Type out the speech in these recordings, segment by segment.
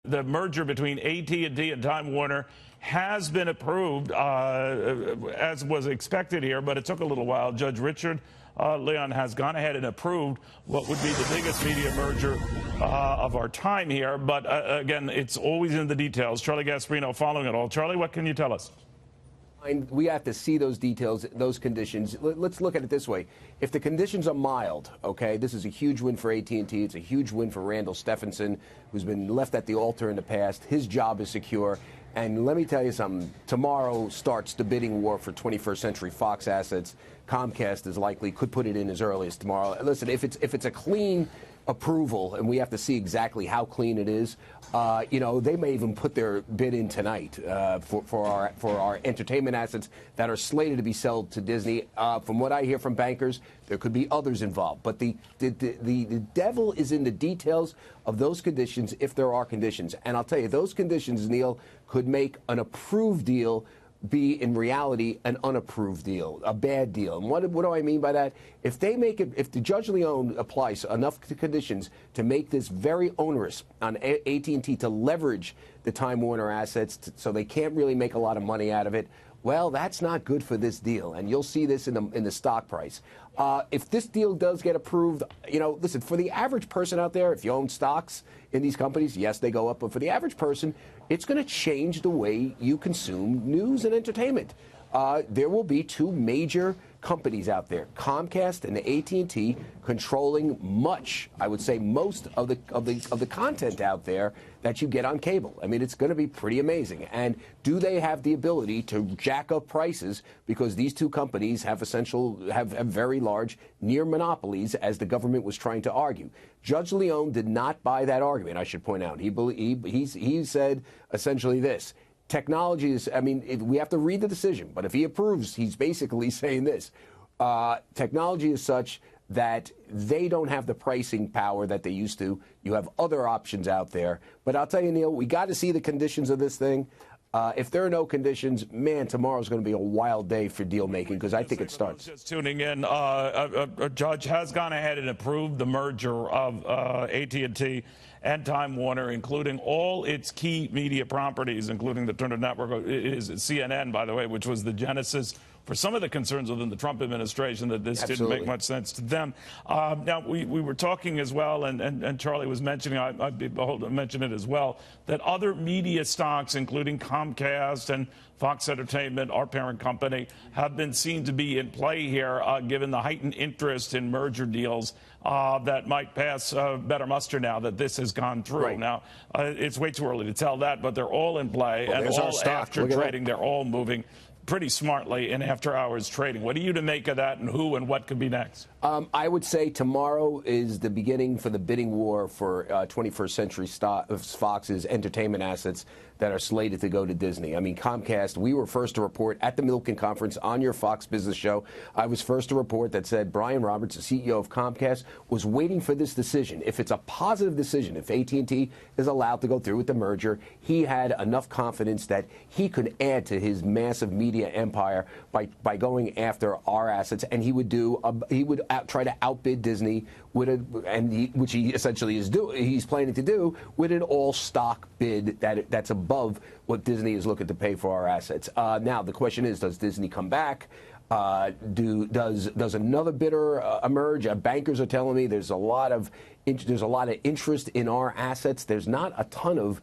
The merger between AT&T and Time Warner has been approved, as was expected here, but it took a little while. Judge Richard Leon has gone ahead and approved what would be the biggest media merger of our time here. But again, it's always in the details. Charlie Gasparino following it all. Charlie, what can you tell us? We have to see those details, those conditions. Let's look at it this way. If the conditions are mild, okay, this is a huge win for AT&T. It's a huge win for Randall Stephenson, who's been left at the altar in the past. His job is secure. And let me tell you something. Tomorrow starts the bidding war for 21st Century Fox assets. Comcast is likely, could put it in as early as tomorrow. Listen, if it's a clean approval, and we have to see exactly how clean it is, they may even put their bid in tonight for our entertainment assets that are slated to be sold to Disney. From what I hear from bankers, there could be others involved. But the devil is in the details of those conditions, if there are conditions. And I'll tell you, those conditions, Neil, could make an approved deal be in reality an unapproved deal, a bad deal. And what do I mean by that? If they make it, if the Judge Leon applies enough conditions to make this very onerous on AT&T to leverage the Time Warner assets so they can't really make a lot of money out of it, well, that's not good for this deal, and you'll see this in the stock price. If this deal does get approved, listen, for the average person out there, if you own stocks in these companies, yes, they go up, but for the average person, it's going to change the way you consume news and entertainment. There will be two major companies out there, Comcast and AT&T, controlling much, I would say most of the content out there that you get on cable. I mean, it's going to be pretty amazing. And do they have the ability to jack up prices, because these two companies have very large near monopolies, as the government was trying to argue. Judge Leon did not buy that argument, I should point out. He said essentially this: technology is, we have to read the decision, but if he approves, he's basically saying this. Technology is such that they don't have the pricing power that they used to. You have other options out there. But I'll tell you, Neil, we got to see the conditions of this thing. If there are no conditions, man, tomorrow's going to be a wild day for deal making, because I think it starts. Just tuning in, a judge has gone ahead and approved the merger of AT&T and Time Warner, including all its key media properties, including the Turner Network. It is CNN, by the way, which was the genesis for some of the concerns within the Trump administration that this didn't make much sense to them. Now, we were talking as well, and Charlie was mentioning, I'd be bold to mention it as well, that other media stocks, including Comcast and Fox Entertainment, our parent company, have been seen to be in play here, given the heightened interest in merger deals that might pass better muster now that this has gone through. Right. Now, it's way too early to tell that, but they're all in play, and all after trading, they're all moving pretty smartly in after-hours trading. What are you to make of that, and who and what could be next? I would say tomorrow is the beginning for the bidding war for 21st Century Fox's entertainment assets that are slated to go to Disney. I mean, Comcast, we were first to report at the Milken Conference on your Fox Business Show. I was first to report that said Brian Roberts, the CEO of Comcast, was waiting for this decision. If it's a positive decision, if AT&T is allowed to go through with the merger, he had enough confidence that he could add to his massive media empire by going after our assets, and he would try to outbid Disney which he essentially he's planning to do with an all-stock bid that's above what Disney is looking to pay for our assets. Now the question is, does Disney come back? Does another bidder emerge? Bankers are telling me there's a lot of interest in our assets. There's not a ton of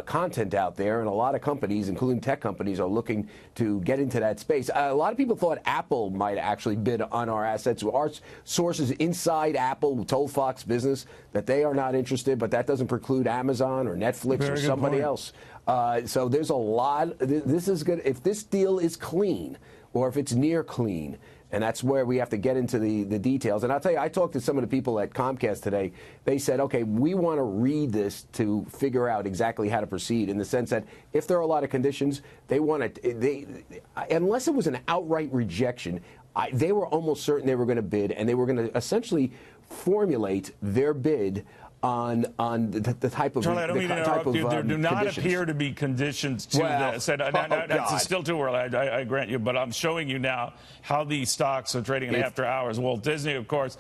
content out there, and a lot of companies, including tech companies, are looking to get into that space. A lot of people thought Apple might actually bid on our assets. Our sources inside Apple told Fox Business that they are not interested, but that doesn't preclude Amazon or Netflix or somebody else. So there's a lot. This is good. If this deal is clean, or if it's near clean, and that's where we have to get into the details. And I'll tell you, I talked to some of the people at Comcast today. They said, okay, we want to read this to figure out exactly how to proceed, in the sense that if there are a lot of conditions, unless it was an outright rejection, they were almost certain they were going to bid, and they were going to essentially formulate their bid the type of Charlie, I don't mean to interrupt you. There do not conditions. appear to be conditions to this. And it's still too early, I grant you, but I'm showing you now how these stocks are trading after hours. Walt Disney, of course,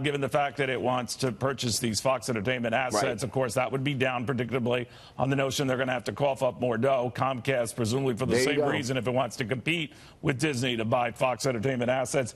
given the fact that it wants to purchase these Fox Entertainment assets, of course, that would be down predictably on the notion they're going to have to cough up more dough. Comcast, presumably for the same reason, if it wants to compete with Disney to buy Fox Entertainment assets.